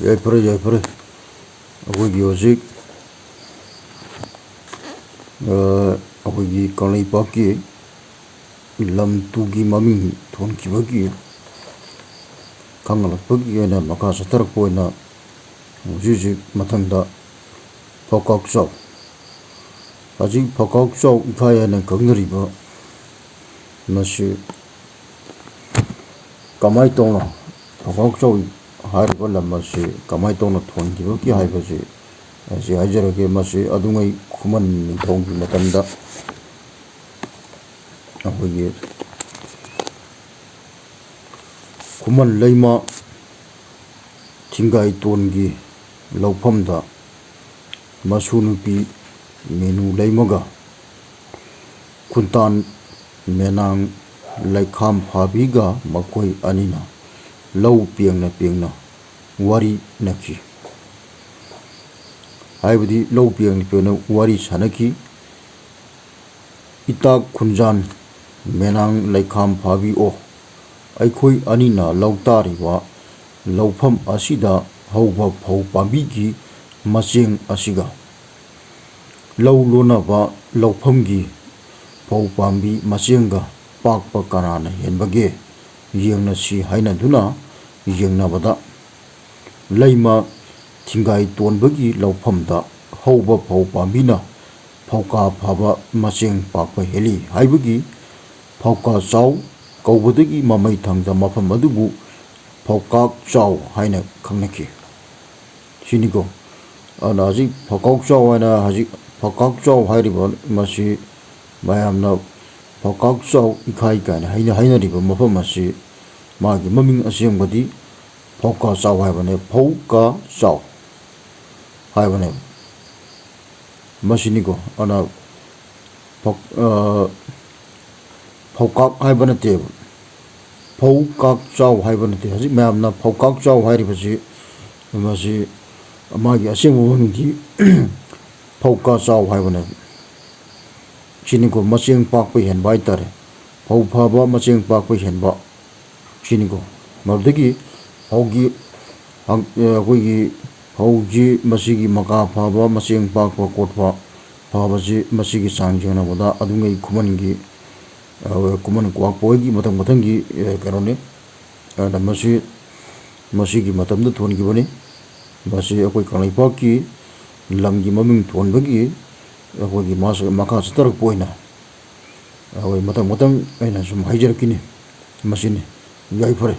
ꯌꯥꯏꯐꯔꯦ ꯌꯥꯏꯐꯔꯦ ꯑꯩꯈꯣꯏꯒꯤ ꯍꯧꯖꯤꯛ ꯑꯩꯈꯣꯏꯒꯤ ꯀꯪꯂꯩꯄꯥꯛꯀꯤ ꯂꯝ ꯇꯨꯒꯤ ꯃꯃꯤꯡ ꯊꯣꯟꯈꯤꯕꯒꯤ ꯈꯪꯍꯜꯂꯛꯄꯒꯤ ꯑꯣꯏꯅ ꯃꯈꯥ ꯆꯠꯊꯔꯛꯄ ꯑꯣꯏꯅ ꯍꯧꯖꯤꯛ ꯍꯧꯖꯤꯛ ꯃꯊꯪꯗ ꯐꯧꯀꯥꯛꯆꯥꯎ ꯍꯧꯖꯤꯛ ꯐꯧꯀꯥꯛꯆꯥꯎ ꯏꯀꯥꯏ ꯍꯥꯏꯅ ꯈꯪꯅꯔꯤꯕ ꯃꯁꯤ ꯀꯃꯥꯏ ꯇꯧꯅ ꯐꯧꯀꯥꯛꯆꯥꯎ ꯍꯥꯏꯔꯤꯕ ꯂꯝ ꯑꯁꯤ ꯀꯃꯥꯏ ꯇꯧꯅ ꯊꯣꯟꯈꯤꯕꯒꯦ ꯍꯥꯏꯕꯁꯤ ꯑꯁꯤ ꯍꯥꯏꯖꯔꯒꯦ꯫ ꯃꯁꯤ ꯑꯗꯨꯉꯩ ꯈꯨꯃꯟ ꯅꯤꯡꯊꯧꯒꯤ ꯃꯇꯝꯗ ꯑꯩꯈꯣꯏꯒꯤ ꯈꯨꯃꯟ ꯂꯩꯃ ꯊꯤꯡꯒꯥꯏꯇꯣꯟꯒꯤ ꯂꯧꯐꯝꯗ ꯃꯁꯨ ꯅꯨꯄꯤ ꯃꯦꯅꯨ ꯂꯩꯃꯒ ꯈꯨꯟꯇꯥꯟ ꯃꯦꯅꯥꯡ ꯂꯩꯈꯥꯝ ꯐꯥꯕꯤꯒ ꯃꯈꯣꯏ ꯑꯅꯤꯅ ꯂꯧ ꯄꯦꯡꯅ ꯄꯦꯡꯅ ꯋꯥꯔꯤꯅꯈꯤ꯫ ꯍꯥꯏꯕꯗꯤ ꯂꯧ ꯄꯦꯡꯅ ꯄꯦꯡꯅ ꯋꯥꯔꯤ ꯁꯥꯅꯈꯤ꯫ ꯏꯇꯥꯛ ꯈꯨꯟꯖꯥꯟ ꯃꯦꯅꯥꯡ ꯂꯩꯈꯥꯝ ꯐꯥꯕꯤ ꯑꯣ, ꯑꯩꯈꯣꯏ ꯑꯅꯤꯅ ꯂꯧꯇꯥꯔꯤꯕ ꯂꯧꯐꯝ ꯑꯁꯤꯗ ꯍꯧꯕ ꯐꯧ ꯄꯥꯝꯕꯤꯒꯤ ꯃꯆꯦꯡ ꯑꯁꯤꯒ ꯂꯧ ꯂꯣꯟꯅꯕ ꯂꯧꯐꯝꯒꯤ ꯐꯧ ꯄꯥꯝꯕꯤ ꯃꯆꯦꯡꯒ ꯄꯥꯛꯄ ꯀꯅꯥꯅ ꯍꯦꯟꯕꯒꯦ ꯌꯦꯡꯅꯁꯤ ꯍꯥꯏꯅꯗꯨꯅ ꯌꯦꯡꯅꯕꯗ ꯂꯩꯃ ꯊꯤꯡꯒꯥꯏꯇꯣꯟꯕꯒꯤ ꯂꯧꯐꯝꯗ ꯍꯧꯕ ꯐꯧ ꯄꯥꯝꯕꯤꯅ ꯐꯧꯀꯥ ꯐꯥꯕ ꯃꯆꯦꯡ ꯄꯥꯛꯄ ꯍꯦꯜꯂꯤ ꯍꯥꯏꯕꯒꯤ ꯐꯧꯀꯥꯆꯥꯎ ꯀꯧꯕꯗꯒꯤ ꯃꯃꯩ ꯊꯪꯗ ꯃꯐꯝ ꯑꯗꯨꯕꯨ ꯐꯧꯀꯥꯛꯆꯥꯎ ꯍꯥꯏꯅ ꯈꯪꯅꯈꯤ꯫ ꯁꯤꯅꯤꯀꯣ ꯑꯗꯨꯅ ꯍꯧꯖꯤꯛ ꯐꯧꯀꯥꯛꯆꯥꯎ ꯍꯥꯏꯅ ꯍꯧꯖꯤꯛ ꯐꯧꯀꯥꯛꯆꯥꯎ ꯍꯥꯏꯔꯤꯕ ꯃꯁꯤ ꯃꯌꯥꯝꯅ ꯐꯧꯀꯥꯛꯆꯥꯎ ꯏꯀꯥꯏ ꯀꯥꯏꯅ ꯍꯥꯏꯅꯔꯤꯕ ꯃꯐꯝ ꯑꯁꯤ ꯃꯥꯒꯤ ꯃꯃꯤꯡ ꯑꯁꯦꯡꯕꯗꯤ ꯐꯧꯀꯥꯆꯥꯎ ꯍꯥꯏꯕꯅꯦ, ꯐꯧꯀꯥꯆꯥꯎ ꯍꯥꯏꯕꯅꯦꯕ ꯃꯁꯤꯅꯤꯀꯣ꯫ ꯑꯗꯨꯅ ꯐꯧꯀꯥꯛ ꯍꯥꯏꯕ ꯅꯠꯇꯦꯕ, ꯐꯧꯀꯥꯛꯆꯥꯎ ꯍꯥꯏꯕ ꯅꯠꯇꯦ꯫ ꯍꯧꯖꯤꯛ ꯃꯌꯥꯝꯅ ꯐꯧꯀꯥꯛꯆꯥꯎ ꯍꯥꯏꯔꯤꯕꯁꯤ ꯃꯁꯤ ꯃꯥꯒꯤ ꯑꯁꯦꯡꯕ ꯃꯃꯤꯡꯗꯤ ꯐꯧꯀꯥꯆꯥꯎ ꯍꯥꯏꯕꯅꯦꯕ꯫ ꯁꯤꯅꯤꯀꯣ ꯃꯆꯦꯡ ꯄꯥꯛꯄ ꯍꯦꯟꯕ ꯍꯥꯏꯇꯥꯔꯦ, ꯐꯧ ꯐꯕ ꯃꯆꯦꯡ ꯄꯥꯛꯄ ꯍꯦꯟꯕ ꯁꯤꯅꯤꯀꯣ꯫ ꯃꯗꯨꯗꯒꯤ ꯑꯩꯈꯣꯏꯒꯤ ꯐꯧꯁꯤ ꯃꯁꯤꯒꯤ ꯃꯀꯥ ꯐꯕ ꯃꯆꯦꯡ ꯄꯥꯛꯄ ꯈꯣꯠꯄ ꯐꯕꯁꯤ ꯃꯁꯤꯒꯤ ꯆꯥꯡ ꯌꯦꯡꯅꯕꯗ ꯑꯗꯨꯉꯩ ꯈꯨꯃꯟꯒꯤ ꯈꯨꯃꯟ ꯀ꯭ꯋꯥꯛꯄ ꯍꯣꯏꯒꯤ ꯃꯊꯪ ꯃꯊꯪꯒꯤ ꯀꯩꯅꯣꯅꯤ꯫ ꯑꯗꯨꯅ ꯃꯁꯤꯒꯤ ꯃꯇꯝꯗ ꯊꯣꯟꯈꯤꯕꯅꯤ꯫ ꯃꯁꯤ ꯑꯩꯈꯣই ꯀꯪꯂꯩꯄꯥꯛꯀꯤ ꯂꯝꯒꯤ ꯃꯃꯤꯡ ꯊꯣꯟꯕꯒꯤ ꯑꯩꯈꯣꯏꯒꯤ ꯃꯈꯥ ꯆꯠꯊꯔꯛꯄ ꯑꯣꯏꯅ ꯑꯩꯈꯣꯏ ꯃꯊꯪ ꯑꯩꯅ ꯁꯨꯝ ꯍꯥꯏꯖꯔꯛꯈꯤꯅꯤ꯫ ꯃꯁꯤꯅꯤ, ꯌꯥꯏꯐꯔꯦ꯫